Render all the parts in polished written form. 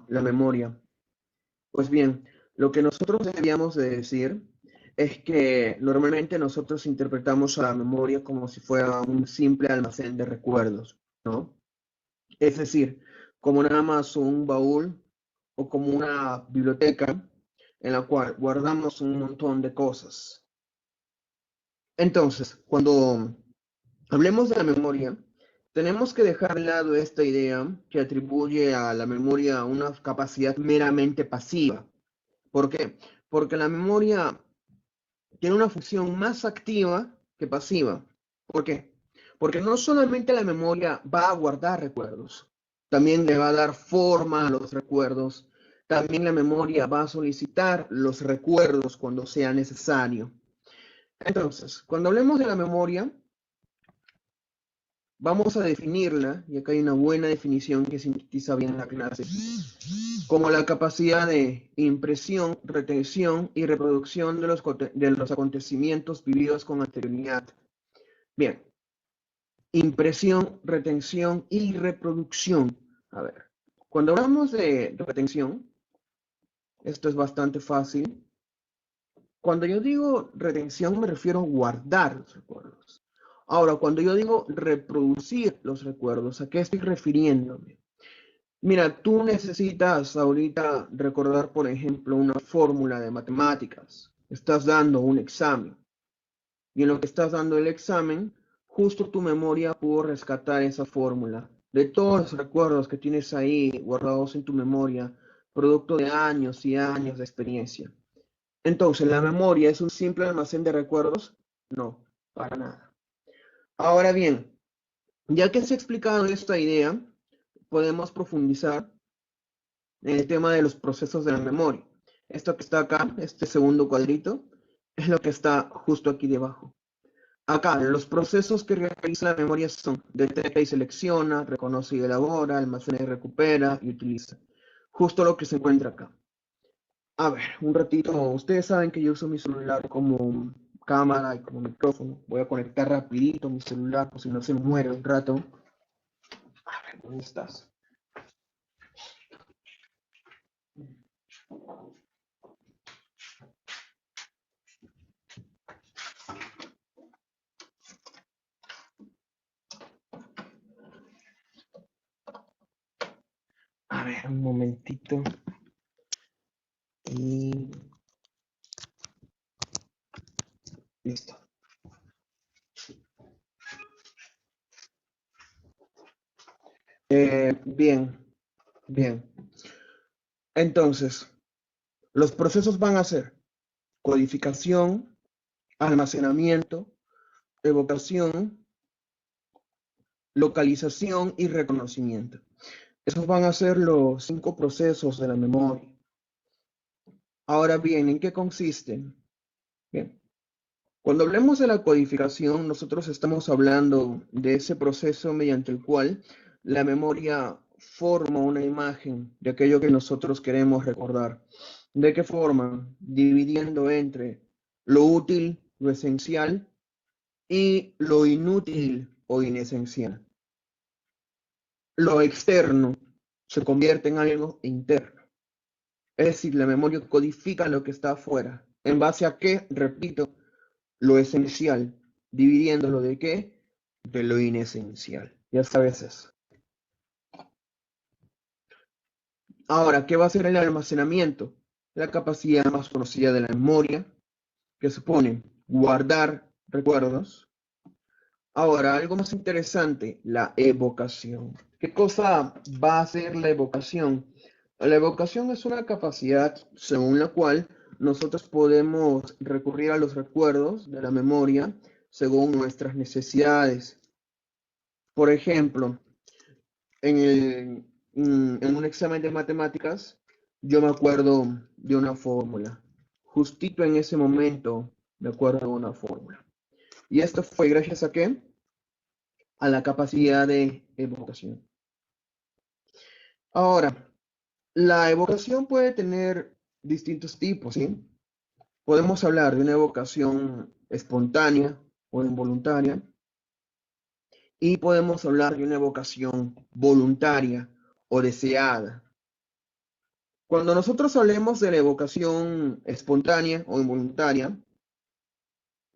la memoria? Pues bien, lo que nosotros debíamos de decir es que normalmente nosotros interpretamos a la memoria como si fuera un simple almacén de recuerdos, ¿no? Es decir, como nada más un baúl o como una biblioteca en la cual guardamos un montón de cosas. Entonces, cuando hablemos de la memoria, tenemos que dejar de lado esta idea que atribuye a la memoria una capacidad meramente pasiva. ¿Por qué? Porque la memoria tiene una función más activa que pasiva. ¿Por qué? Porque no solamente la memoria va a guardar recuerdos, también le va a dar forma a los recuerdos, también la memoria va a solicitar los recuerdos cuando sea necesario. Entonces, cuando hablemos de la memoria, vamos a definirla, y acá hay una buena definición que sintetiza bien la clase, como la capacidad de impresión, retención y reproducción de los acontecimientos vividos con anterioridad. Bien, impresión, retención y reproducción. A ver, cuando hablamos de retención, esto es bastante fácil. Cuando yo digo retención me refiero a guardar los recuerdos. Ahora, cuando yo digo reproducir los recuerdos, ¿a qué estoy refiriéndome? Mira, tú necesitas ahorita recordar, por ejemplo, una fórmula de matemáticas. Estás dando un examen. Y en lo que estás dando el examen, justo tu memoria pudo rescatar esa fórmula. De todos los recuerdos que tienes ahí guardados en tu memoria, producto de años y años de experiencia. Entonces, ¿la memoria es un simple almacén de recuerdos? No, para nada. Ahora bien, ya que se ha explicado esta idea, podemos profundizar en el tema de los procesos de la memoria. Esto que está acá, este segundo cuadrito, es lo que está justo aquí debajo. Acá, los procesos que realiza la memoria son detecta y selecciona, reconoce y elabora, almacena y recupera y utiliza. Justo lo que se encuentra acá. A ver, un ratito, ustedes saben que yo uso mi celular como cámara y como micrófono. Voy a conectar rapidito mi celular, por si no se me muere un rato. A ver, ¿dónde estás? A ver, un momentito. Y listo. Bien, bien. Entonces, los procesos van a ser codificación, almacenamiento, evocación, localización y reconocimiento. Esos van a ser los 5 procesos de la memoria. Ahora bien, ¿en qué consisten? Bien, cuando hablemos de la codificación, nosotros estamos hablando de ese proceso mediante el cual la memoria forma una imagen de aquello que nosotros queremos recordar. ¿De qué forma? Dividiendo entre lo útil, lo esencial, y lo inútil o inesencial. Lo externo se convierte en algo interno. Es decir, la memoria codifica lo que está afuera. ¿En base a qué? Repito, lo esencial, dividiéndolo de qué? De lo inesencial. Ya sabes eso. Ahora, ¿qué va a ser el almacenamiento? La capacidad más conocida de la memoria, que supone guardar recuerdos. Ahora, algo más interesante, la evocación. ¿Qué cosa va a ser la evocación? La evocación es una capacidad según la cual nosotros podemos recurrir a los recuerdos de la memoria según nuestras necesidades. Por ejemplo, en un examen de matemáticas, yo me acuerdo de una fórmula. Justito en ese momento me acuerdo de una fórmula. ¿Y esto fue gracias a qué? A la capacidad de evocación. Ahora, la evocación puede tener distintos tipos, ¿sí? Podemos hablar de una evocación espontánea o involuntaria y podemos hablar de una evocación voluntaria o deseada. Cuando nosotros hablemos de la evocación espontánea o involuntaria,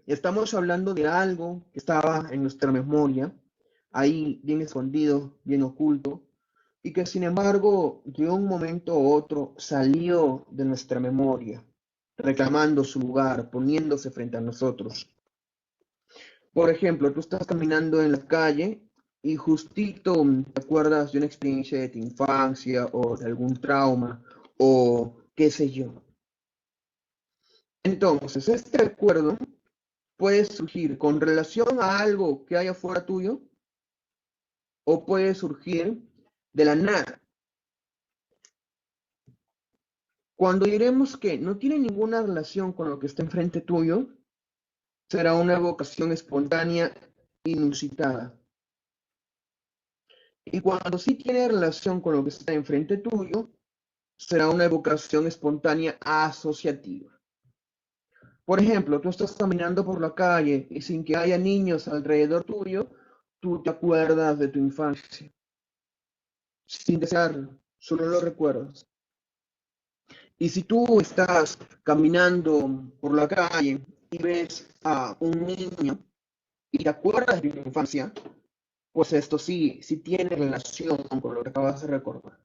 estamos hablando de algo que estaba en nuestra memoria, ahí bien escondido, bien oculto, y que sin embargo de un momento u otro salió de nuestra memoria, reclamando su lugar, poniéndose frente a nosotros. Por ejemplo, tú estás caminando en la calle y justito te acuerdas de una experiencia de tu infancia o de algún trauma o qué sé yo. Entonces, este recuerdo puede surgir con relación a algo que hay afuera tuyo o puede surgir de la nada. Cuando diremos que no tiene ninguna relación con lo que está enfrente tuyo, será una evocación espontánea inusitada. Y cuando sí tiene relación con lo que está enfrente tuyo, será una evocación espontánea asociativa. Por ejemplo, tú estás caminando por la calle y sin que haya niños alrededor tuyo, tú te acuerdas de tu infancia, sin desearlo, solo lo recuerdas. Y si tú estás caminando por la calle y ves a un niño y te acuerdas de tu infancia, pues esto sí tiene relación con lo que acabas de recordar.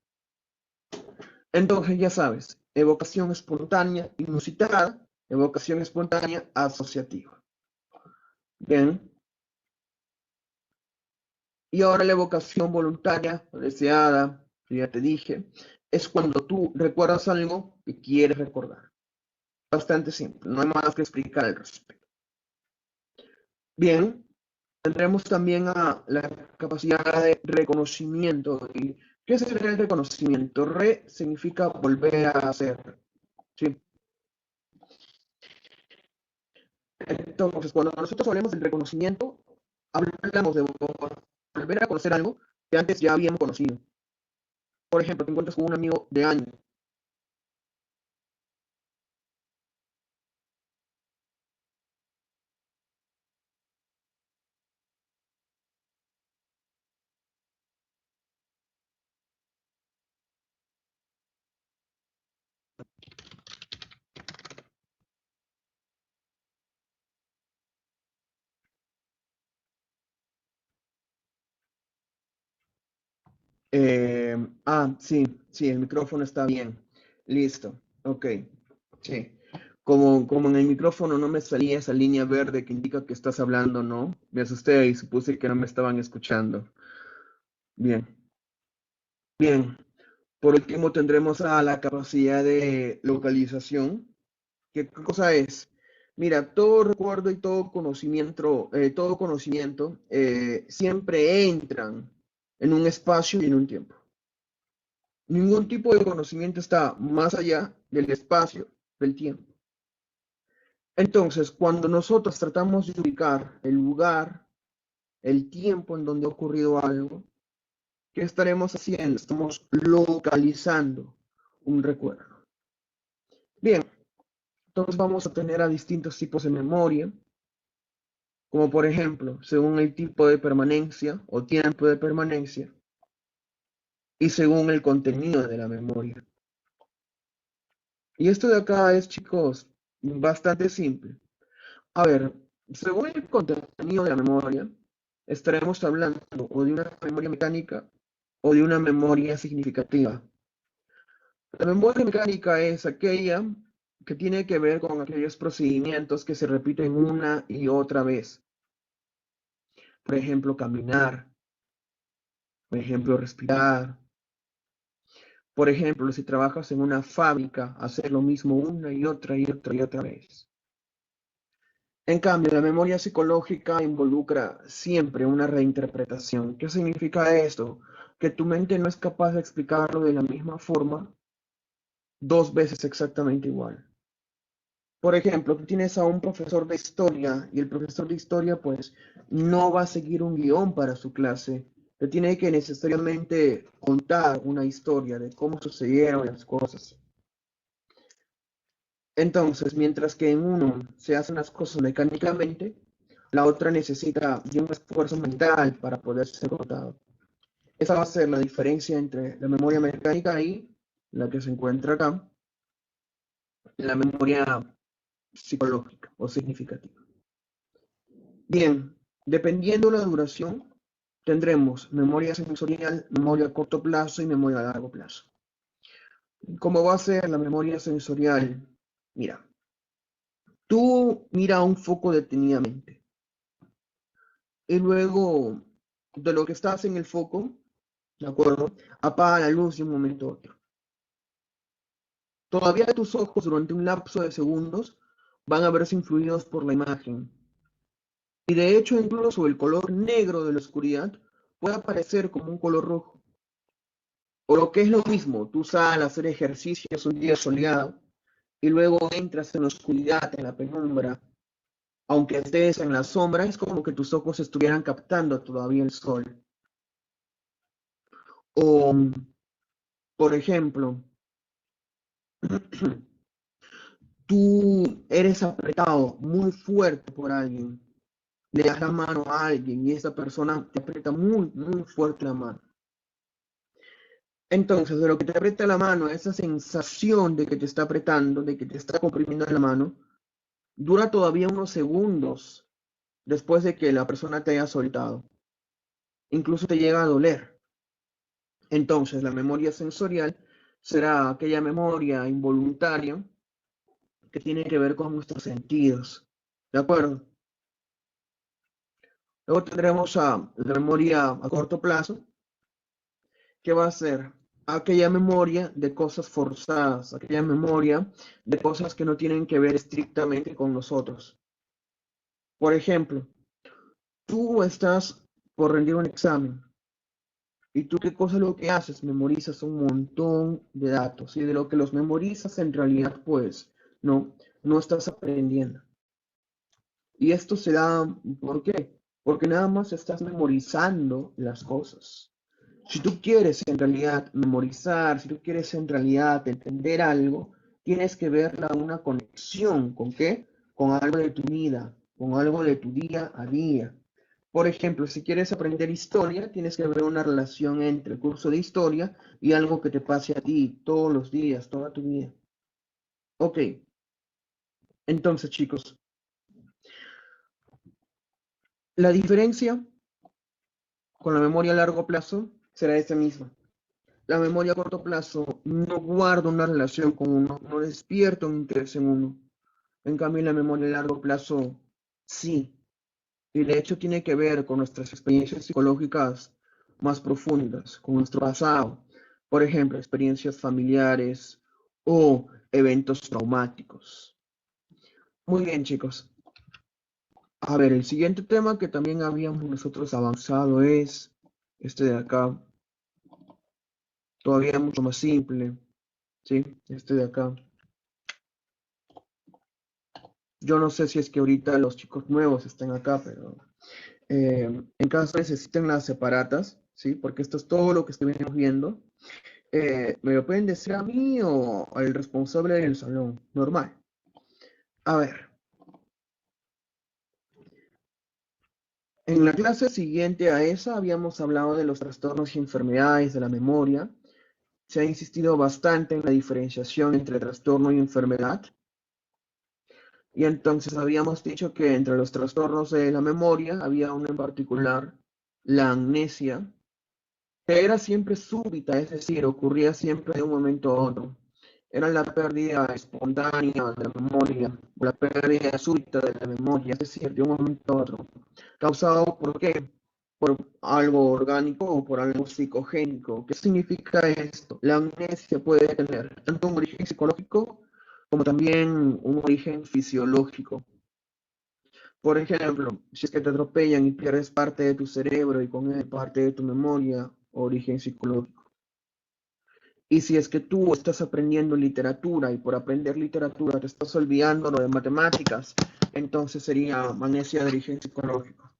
Entonces ya sabes, evocación espontánea inusitada, evocación espontánea asociativa. Bien, y ahora la evocación voluntaria o deseada, que ya te dije, es cuando tú recuerdas algo que quieres recordar. Bastante simple, no hay más que explicar al respecto. Bien, tendremos también a la capacidad de reconocimiento. ¿Y qué es el reconocimiento? Re significa volver a hacer. ¿Sí? Entonces, cuando nosotros hablamos del reconocimiento, hablamos de volver a conocer algo que antes ya habíamos conocido. Por ejemplo, te encuentras con un amigo de años. Sí, el micrófono está bien. Listo. Ok. Sí. Como en el micrófono no me salía esa línea verde que indica que estás hablando, ¿no? Me asusté y supuse que no me estaban escuchando. Bien. Bien. Por último, tendremos a la capacidad de localización. ¿Qué cosa es? Mira, todo recuerdo y todo conocimiento siempre entran en un espacio y en un tiempo. Ningún tipo de conocimiento está más allá del espacio, del tiempo. Entonces, cuando nosotros tratamos de ubicar el lugar, el tiempo en donde ha ocurrido algo, ¿qué estaremos haciendo? Estamos localizando un recuerdo. Bien, entonces vamos a tener a distintos tipos de memoria, como por ejemplo, según el tipo de permanencia o tiempo de permanencia y según el contenido de la memoria. Y esto de acá es, chicos, bastante simple. A ver, según el contenido de la memoria, estaremos hablando o de una memoria mecánica o de una memoria significativa. La memoria mecánica es aquella que tiene que ver con aquellos procedimientos que se repiten una y otra vez. Por ejemplo, caminar, por ejemplo, respirar. Por ejemplo, si trabajas en una fábrica, hacer lo mismo una y otra y otra y otra vez. En cambio, la memoria psicológica involucra siempre una reinterpretación. ¿Qué significa esto? Que tu mente no es capaz de explicarlo de la misma forma dos veces exactamente igual. Por ejemplo, tú tienes a un profesor de historia y el profesor de historia pues no va a seguir un guión para su clase. Te tiene que necesariamente contar una historia de cómo sucedieron las cosas. Entonces, mientras que en uno se hacen las cosas mecánicamente, la otra necesita de un esfuerzo mental para poder ser contado. Esa va a ser la diferencia entre la memoria mecánica y la que se encuentra acá, la memoria psicológica o significativa. Bien, dependiendo de la duración, tendremos memoria sensorial, memoria a corto plazo y memoria a largo plazo. ¿Cómo va a ser la memoria sensorial? Mira, tú mira un foco detenidamente y luego de lo que estás en el foco, ¿de acuerdo? Apaga la luz de un momento a otro. Todavía tus ojos durante un lapso de segundos van a verse influidos por la imagen. Y de hecho incluso el color negro de la oscuridad puede aparecer como un color rojo. O lo que es lo mismo, tú sales a hacer ejercicios un día soleado y luego entras en la oscuridad, en la penumbra. Aunque estés en la sombra, es como que tus ojos estuvieran captando todavía el sol. O, por ejemplo, tú eres apretado muy fuerte por alguien, le das la mano a alguien y esa persona te aprieta muy, muy fuerte la mano. Entonces, de lo que te aprieta la mano, esa sensación de que te está apretando, de que te está comprimiendo la mano, dura todavía unos segundos después de que la persona te haya soltado. Incluso te llega a doler. Entonces, la memoria sensorial será aquella memoria involuntaria que tiene que ver con nuestros sentidos. ¿De acuerdo? Luego tendremos a la memoria a corto plazo, que va a ser aquella memoria de cosas forzadas, aquella memoria de cosas que no tienen que ver estrictamente con nosotros. Por ejemplo, tú estás por rendir un examen y tú qué cosa es lo que haces, memorizas un montón de datos y de lo que los memorizas en realidad pues no estás aprendiendo. Y esto se da, ¿por qué? Porque nada más estás memorizando las cosas. Si tú quieres en realidad memorizar, si tú quieres en realidad entender algo, tienes que verla una conexión. ¿Con qué? Con algo de tu vida, con algo de tu día a día. Por ejemplo, si quieres aprender historia, tienes que ver una relación entre el curso de historia y algo que te pase a ti todos los días, toda tu vida. Ok, entonces chicos, la diferencia con la memoria a largo plazo será esa misma. La memoria a corto plazo no guarda una relación con uno, no despierta un interés en uno. En cambio, la memoria a largo plazo sí. Y de hecho tiene que ver con nuestras experiencias psicológicas más profundas, con nuestro pasado. Por ejemplo, experiencias familiares o eventos traumáticos. Muy bien, chicos. A ver, el siguiente tema que también habíamos nosotros avanzado es este de acá. Todavía mucho más simple. ¿Sí? Este de acá. Yo no sé si es que ahorita los chicos nuevos están acá, pero en caso necesiten las separatas, ¿sí? Porque esto es todo lo que estuvimos viendo. ¿Me lo pueden decir a mí o al responsable del salón? Normal. A ver, en la clase siguiente a esa habíamos hablado de los trastornos y enfermedades de la memoria. Se ha insistido bastante en la diferenciación entre trastorno y enfermedad. Y entonces habíamos dicho que entre los trastornos de la memoria había uno en particular, la amnesia, que era siempre súbita, es decir, ocurría siempre de un momento a otro. Era la pérdida espontánea de la memoria, la pérdida súbita de la memoria, es decir, de un momento a otro. ¿Causado por qué? Por algo orgánico o por algo psicogénico. ¿Qué significa esto? La amnesia puede tener tanto un origen psicológico como también un origen fisiológico. Por ejemplo, si es que te atropellan y pierdes parte de tu cerebro y con él parte de tu memoria, origen psicológico. Y si es que tú estás aprendiendo literatura y por aprender literatura te estás olvidando lo de matemáticas, entonces sería amnesia de origen psicológico.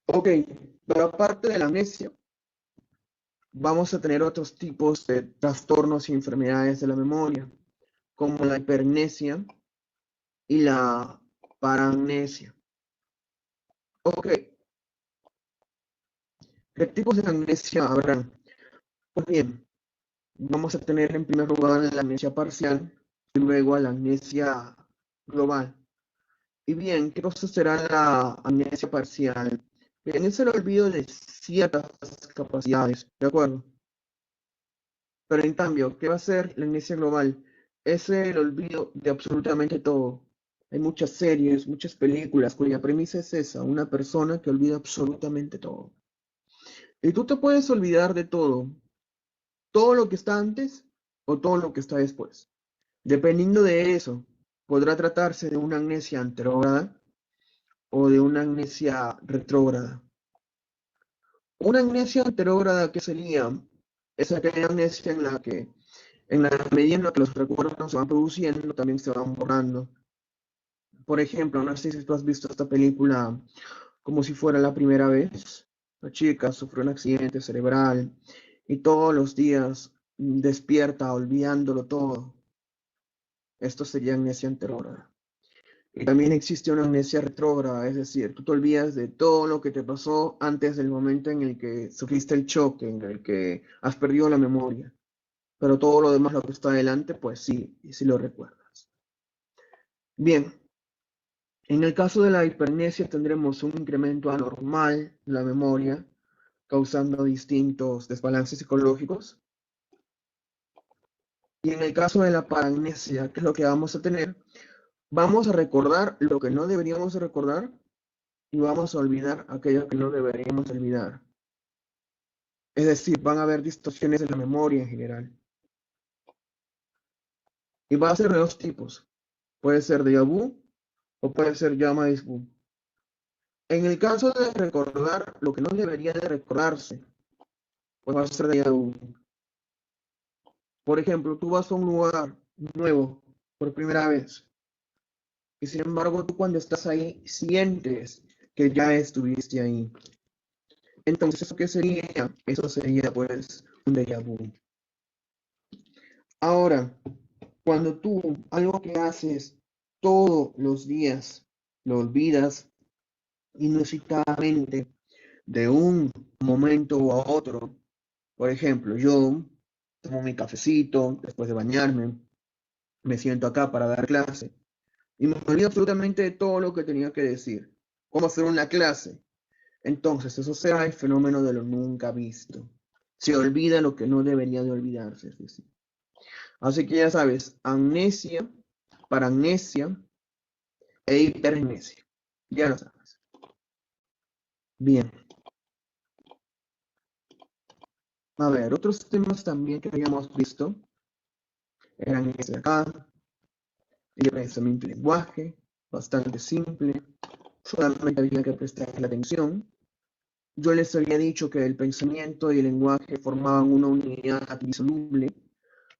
Ok, pero aparte de la amnesia, vamos a tener otros tipos de trastornos y enfermedades de la memoria, como la hipermnesia y la paramnesia. Ok, ¿qué tipos de amnesia habrá? Pues bien, vamos a tener en primer lugar la amnesia parcial y luego a la amnesia global. Y bien, ¿qué cosa será la amnesia parcial? Bien, es el olvido de ciertas capacidades, ¿de acuerdo? Pero en cambio, ¿qué va a ser la amnesia global? Es el olvido de absolutamente todo. Hay muchas series, muchas películas cuya premisa es esa, una persona que olvida absolutamente todo. Y tú te puedes olvidar de todo lo que está antes o todo lo que está después. Dependiendo de eso, podrá tratarse de una amnesia anterógrada o de una amnesia retrógrada. Una amnesia anterógrada, ¿qué sería? Es aquella amnesia en la que, en la medida en la que los recuerdos se van produciendo, también se van borrando. Por ejemplo, no sé si tú has visto esta película Como si fuera la primera vez. La chica sufrió un accidente cerebral y todos los días despierta olvidándolo todo. Esto sería amnesia anterógrada. Y también existe una amnesia retrógrada, es decir, tú te olvidas de todo lo que te pasó antes del momento en el que sufriste el choque, en el que has perdido la memoria. Pero todo lo demás, lo que está adelante, pues sí, y sí lo recuerdas. Bien, en el caso de la hipermnesia tendremos un incremento anormal de la memoria, causando distintos desbalances psicológicos. Y en el caso de la paramnesia, ¿qué es lo que vamos a tener? Vamos a recordar lo que no deberíamos recordar y vamos a olvidar aquello que no deberíamos olvidar. Es decir, van a haber distorsiones en la memoria en general. Y va a ser de dos tipos. Puede ser déjà vu o puede ser jamais vu. En el caso de recordar lo que no debería de recordarse, pues va a ser déjà vu. Por ejemplo, tú vas a un lugar nuevo por primera vez y sin embargo tú cuando estás ahí sientes que ya estuviste ahí. Entonces, ¿eso qué sería? Eso sería pues un déjà vu. Ahora, cuando tú algo que haces todos los días lo olvidas inusitadamente de un momento a otro, por ejemplo, yo tomo mi cafecito después de bañarme, me siento acá para dar clase y me olvido absolutamente de todo lo que tenía que decir, cómo hacer una clase. Entonces, eso será el fenómeno de lo nunca visto. Se olvida lo que no debería de olvidarse, es decir. Así que ya sabes, amnesia, paramnesia e hipermnesia. Ya lo sabes. Bien. A ver, otros temas también que habíamos visto eran este de acá, el pensamiento y lenguaje, bastante simple. Solamente había que prestarle atención. Yo les había dicho que el pensamiento y el lenguaje formaban una unidad indisoluble,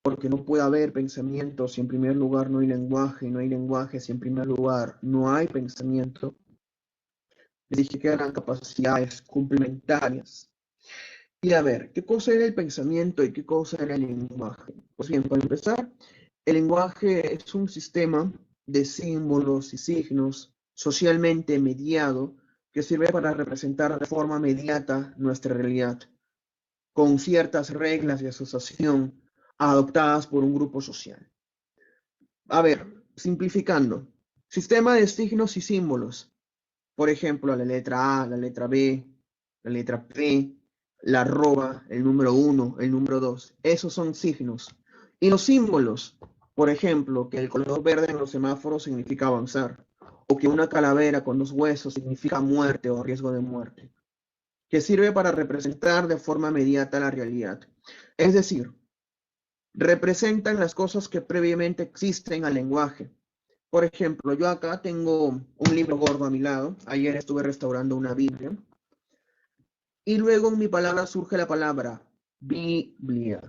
porque no puede haber pensamiento si en primer lugar no hay lenguaje, y no hay lenguaje si en primer lugar no hay pensamiento. Les dije que eran capacidades complementarias. Y a ver, ¿qué cosa era el pensamiento y qué cosa era el lenguaje? Pues bien, para empezar, el lenguaje es un sistema de símbolos y signos socialmente mediado que sirve para representar de forma mediata nuestra realidad, con ciertas reglas de asociación adoptadas por un grupo social. A ver, simplificando, sistema de signos y símbolos. Por ejemplo, la letra A, la letra B, la letra P, la arroba, el número 1, el número 2. Esos son signos. Y los símbolos, por ejemplo, que el color verde en los semáforos significa avanzar, o que una calavera con dos huesos significa muerte o riesgo de muerte, que sirve para representar de forma inmediata la realidad. Es decir, representan las cosas que previamente existen al lenguaje. Por ejemplo, yo acá tengo un libro gordo a mi lado. Ayer estuve restaurando una Biblia. Y luego en mi palabra surge la palabra Biblia.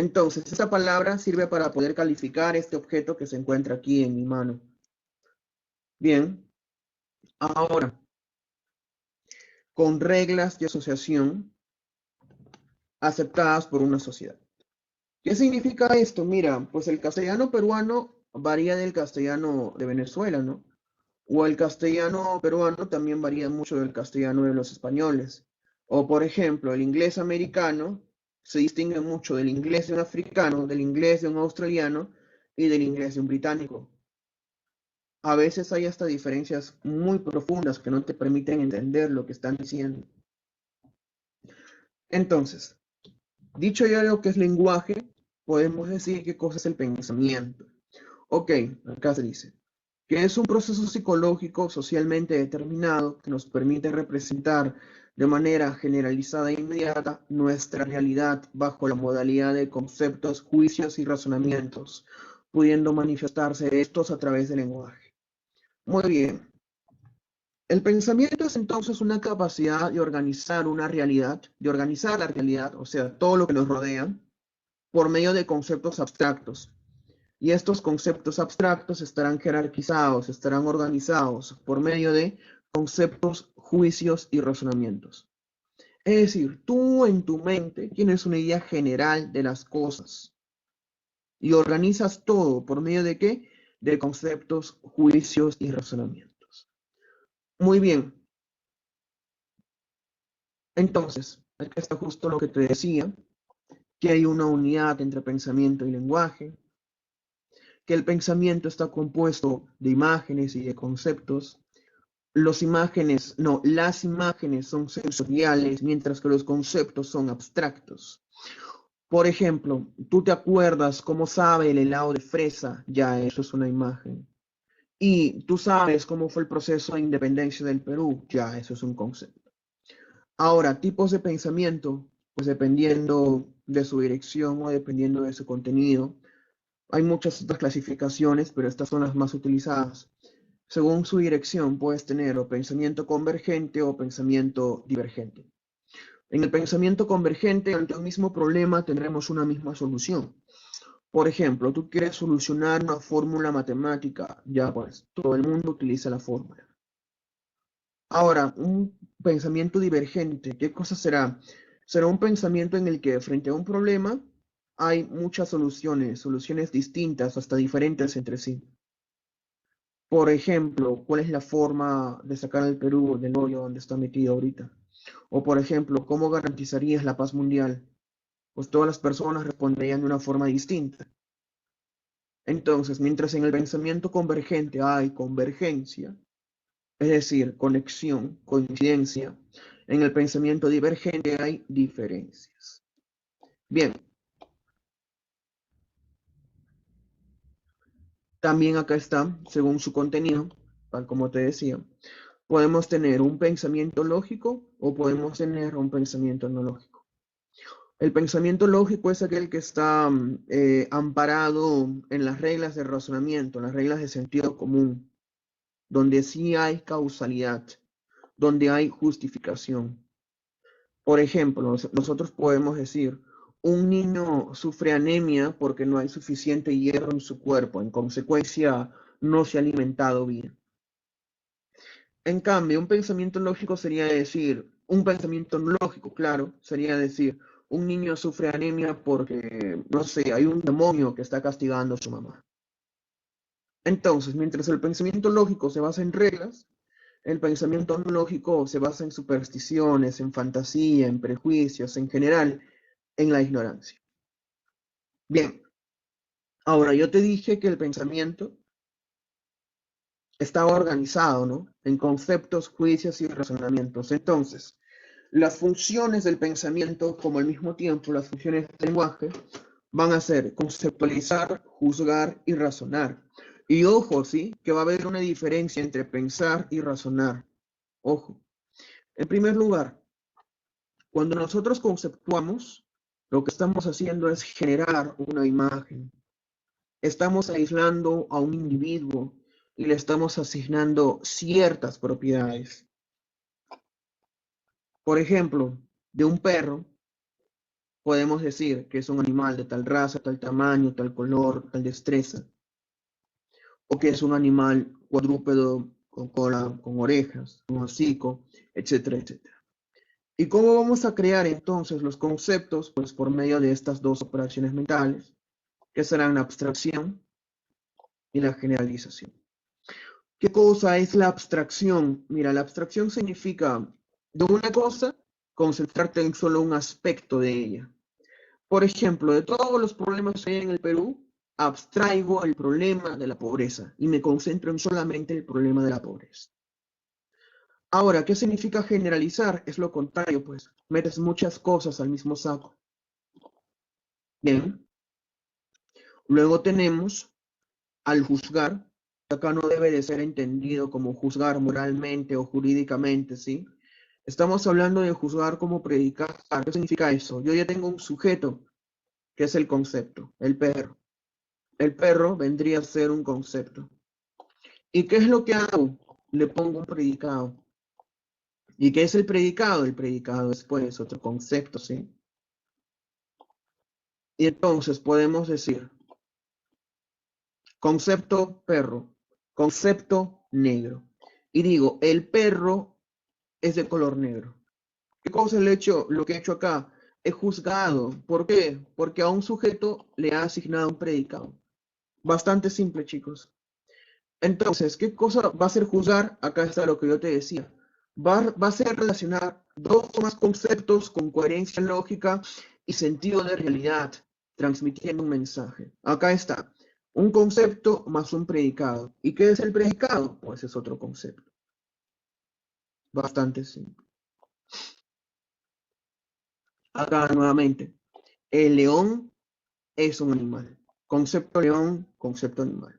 Entonces, esa palabra sirve para poder calificar este objeto que se encuentra aquí en mi mano. Bien, ahora, con reglas de asociación aceptadas por una sociedad. ¿Qué significa esto? Mira, pues el castellano peruano varía del castellano de Venezuela, ¿no? O el castellano peruano también varía mucho del castellano de los españoles. O por ejemplo, el inglés americano se distingue mucho del inglés de un africano, del inglés de un australiano y del inglés de un británico. A veces hay hasta diferencias muy profundas que no te permiten entender lo que están diciendo. Entonces, dicho ya lo que es lenguaje, podemos decir qué cosa es el pensamiento. Ok, acá se dice que es un proceso psicológico socialmente determinado que nos permite representar de manera generalizada e inmediata nuestra realidad bajo la modalidad de conceptos, juicios y razonamientos, pudiendo manifestarse estos a través del lenguaje. Muy bien. El pensamiento es entonces una capacidad de organizar una realidad, de organizar la realidad, o sea, todo lo que nos rodea, por medio de conceptos abstractos. Y estos conceptos abstractos estarán jerarquizados, estarán organizados por medio de conceptos, juicios y razonamientos. Es decir, tú en tu mente tienes una idea general de las cosas y organizas todo por medio de ¿qué? De conceptos, juicios y razonamientos. Muy bien. Entonces, acá está justo lo que te decía, que hay una unidad entre pensamiento y lenguaje, que el pensamiento está compuesto de imágenes y de conceptos. Las imágenes son sensoriales, mientras que los conceptos son abstractos. Por ejemplo, tú te acuerdas cómo sabe el helado de fresa, ya eso es una imagen. Y tú sabes cómo fue el proceso de independencia del Perú, ya eso es un concepto. Ahora, tipos de pensamiento, pues dependiendo de su dirección o dependiendo de su contenido, hay muchas otras clasificaciones, pero estas son las más utilizadas. Según su dirección, puedes tener o pensamiento convergente o pensamiento divergente. En el pensamiento convergente, ante un mismo problema, tendremos una misma solución. Por ejemplo, tú quieres solucionar una fórmula matemática, ya pues todo el mundo utiliza la fórmula. Ahora, un pensamiento divergente, ¿qué cosa será? Será un pensamiento en el que frente a un problema hay muchas soluciones distintas, hasta diferentes entre sí. Por ejemplo, ¿cuál es la forma de sacar al Perú del hoyo donde está metido ahorita? O por ejemplo, ¿cómo garantizarías la paz mundial? Pues todas las personas responderían de una forma distinta. Entonces, mientras en el pensamiento convergente hay convergencia, es decir, conexión, coincidencia, en el pensamiento divergente hay diferencias. Bien, también acá está, según su contenido, tal como te decía, podemos tener un pensamiento lógico o podemos tener un pensamiento no lógico. El pensamiento lógico es aquel que está amparado en las reglas de razonamiento, en las reglas de sentido común, donde sí hay causalidad, donde hay justificación. Por ejemplo, nosotros podemos decir, un niño sufre anemia porque no hay suficiente hierro en su cuerpo, en consecuencia no se ha alimentado bien. En cambio, un pensamiento lógico sería decir, un pensamiento no lógico, claro, sería decir, un niño sufre anemia porque, no sé, hay un demonio que está castigando a su mamá. Entonces, mientras el pensamiento lógico se basa en reglas, el pensamiento no lógico se basa en supersticiones, en fantasía, en prejuicios, en general, en la ignorancia. Bien, ahora yo te dije que el pensamiento estaba organizado, ¿no? En conceptos, juicios y razonamientos. Entonces, las funciones del pensamiento, como al mismo tiempo las funciones del lenguaje, van a ser conceptualizar, juzgar y razonar. Y ojo, ¿sí? Que va a haber una diferencia entre pensar y razonar. Ojo. En primer lugar, cuando nosotros conceptuamos, lo que estamos haciendo es generar una imagen. Estamos aislando a un individuo y le estamos asignando ciertas propiedades. Por ejemplo, de un perro, podemos decir que es un animal de tal raza, tal tamaño, tal color, tal destreza, o que es un animal cuadrúpedo con cola, con orejas, con hocico, etcétera, etcétera. ¿Y cómo vamos a crear entonces los conceptos? Pues por medio de estas dos operaciones mentales, que serán la abstracción y la generalización. ¿Qué cosa es la abstracción? Mira, la abstracción significa de una cosa concentrarte en solo un aspecto de ella. Por ejemplo, de todos los problemas que hay en el Perú, abstraigo el problema de la pobreza y me concentro en solamente el problema de la pobreza. Ahora, ¿qué significa generalizar? Es lo contrario, pues. Metes muchas cosas al mismo saco. Bien. Luego tenemos al juzgar. Acá no debe de ser entendido como juzgar moralmente o jurídicamente, ¿sí? Estamos hablando de juzgar como predicar. ¿Qué significa eso? Yo ya tengo un sujeto, que es el concepto, el perro. El perro vendría a ser un concepto. ¿Y qué es lo que hago? Le pongo un predicado. ¿Y qué es el predicado? El predicado es pues otro concepto, ¿sí? Y entonces podemos decir concepto perro, concepto negro. Y digo, el perro es de color negro. ¿Qué cosa le he hecho? Lo que he hecho acá, he juzgado. ¿Por qué? Porque a un sujeto le ha asignado un predicado. Bastante simple, chicos. Entonces, ¿qué cosa va a ser juzgar? Acá está lo que yo te decía. Va a ser relacionar dos o más conceptos con coherencia lógica y sentido de realidad, transmitiendo un mensaje. Acá está, un concepto más un predicado. ¿Y qué es el predicado? Pues es otro concepto. Bastante simple. Acá nuevamente, el león es un animal. Concepto león, concepto animal.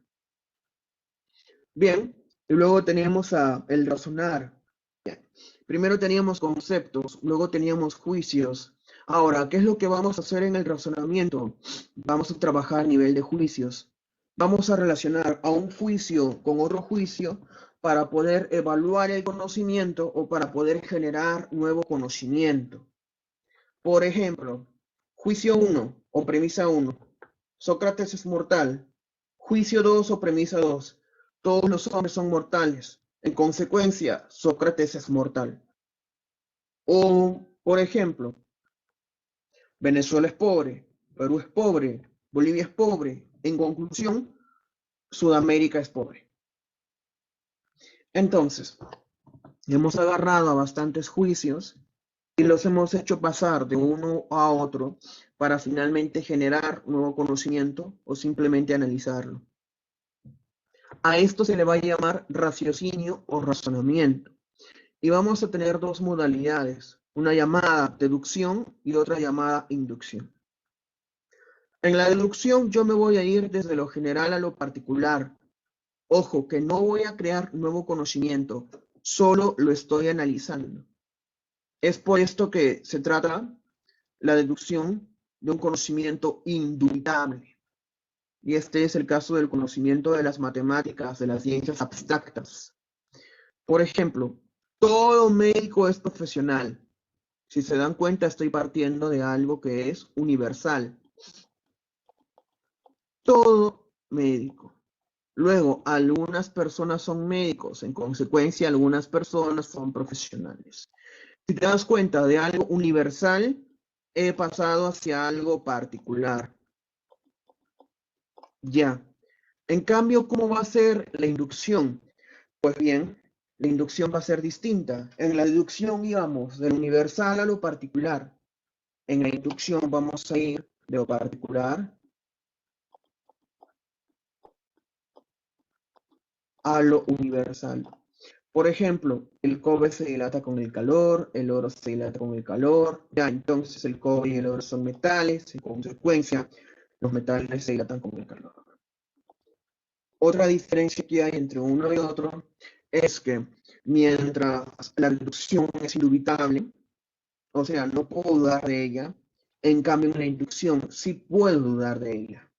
Bien, y luego teníamos el razonar. Bien. Primero teníamos conceptos, luego teníamos juicios. Ahora, ¿qué es lo que vamos a hacer en el razonamiento? Vamos a trabajar a nivel de juicios. Vamos a relacionar a un juicio con otro juicio para poder evaluar el conocimiento o para poder generar nuevo conocimiento. Por ejemplo, juicio 1 o premisa 1. Sócrates es mortal. Juicio 2 o premisa 2. Todos los hombres son mortales. En consecuencia, Sócrates es mortal. O, por ejemplo, Venezuela es pobre, Perú es pobre, Bolivia es pobre. En conclusión, Sudamérica es pobre. Entonces, hemos agarrado a bastantes juicios y los hemos hecho pasar de uno a otro para finalmente generar nuevo conocimiento o simplemente analizarlo. A esto se le va a llamar raciocinio o razonamiento. Y vamos a tener dos modalidades, una llamada deducción y otra llamada inducción. En la deducción yo me voy a ir desde lo general a lo particular. Ojo, que no voy a crear nuevo conocimiento, solo lo estoy analizando. Es por esto que se trata la deducción de un conocimiento indubitable. Y este es el caso del conocimiento de las matemáticas, de las ciencias abstractas. Por ejemplo, todo médico es profesional. Si se dan cuenta, estoy partiendo de algo que es universal. Todo médico. Luego, algunas personas son médicos, en consecuencia, algunas personas son profesionales. Si te das cuenta de algo universal, he pasado hacia algo particular. Ya. En cambio, ¿cómo va a ser la inducción? Pues bien, la inducción va a ser distinta. En la deducción íbamos del universal a lo particular. En la inducción vamos a ir de lo particular a lo universal. Por ejemplo, el cobre se dilata con el calor, el oro se dilata con el calor. Ya, entonces el cobre y el oro son metales, en consecuencia, los metales se dilatan con el calor. Otra diferencia que hay entre uno y otro es que mientras la reducción es indubitable, o sea, no puedo dudar de ella, en cambio en la inducción sí puedo dudar de ella.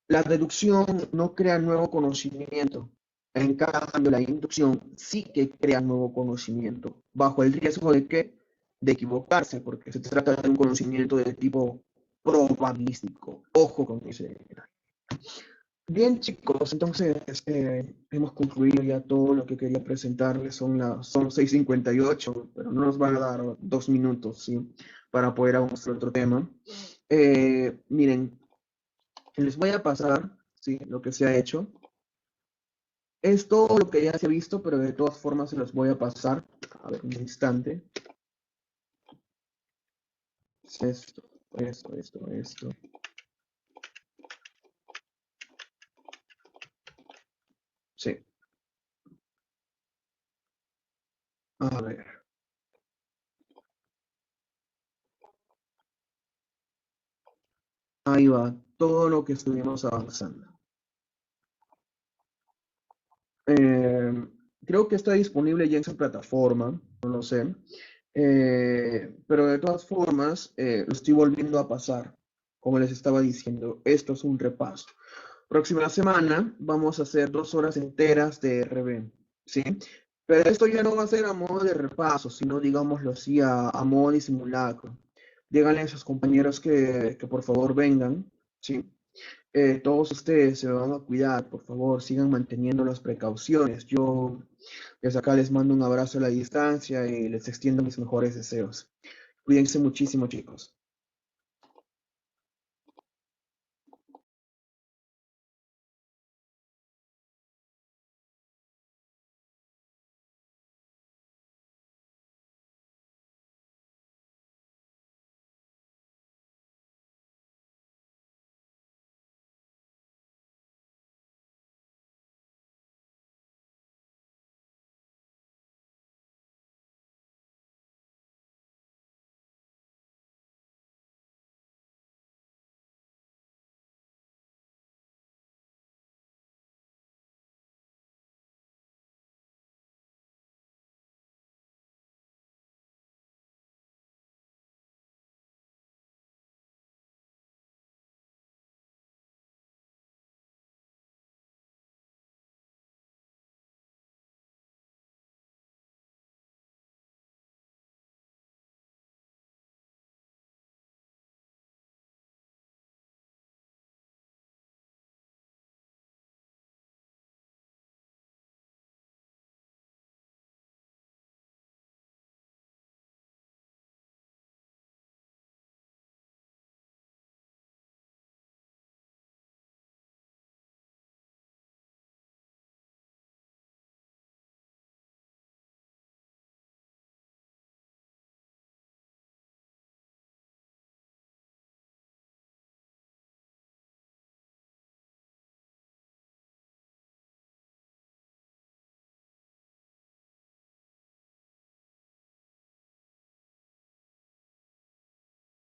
La deducción no crea nuevo conocimiento, en cambio la inducción sí que crea nuevo conocimiento, bajo el riesgo de que de equivocarse, porque se trata de un conocimiento de tipo probabilístico. Ojo con ese. Bien, chicos, entonces hemos concluido ya todo lo que quería presentarles. Son 6:58, pero no nos van a dar 2 minutos, ¿sí? Para poder avanzar otro tema. Miren, les voy a pasar, ¿sí? Lo que se ha hecho. Es todo lo que ya se ha visto, pero de todas formas se los voy a pasar. A ver, un instante. Es esto. esto. Sí, a ver, ahí va todo lo que estuvimos avanzando. Eh, Creo que está disponible ya en su plataforma, no lo sé. Pero de todas formas, lo estoy volviendo a pasar. Como les estaba diciendo, esto es un repaso. Próxima semana vamos a hacer 2 horas enteras de RB, ¿sí? Pero esto ya no va a ser a modo de repaso, sino digámoslo así, a modo de simulacro. Díganle a sus compañeros que por favor vengan, ¿sí? Todos ustedes se van a cuidar, por favor, sigan manteniendo las precauciones. Yo desde acá les mando un abrazo a la distancia y les extiendo mis mejores deseos. Cuídense muchísimo, chicos.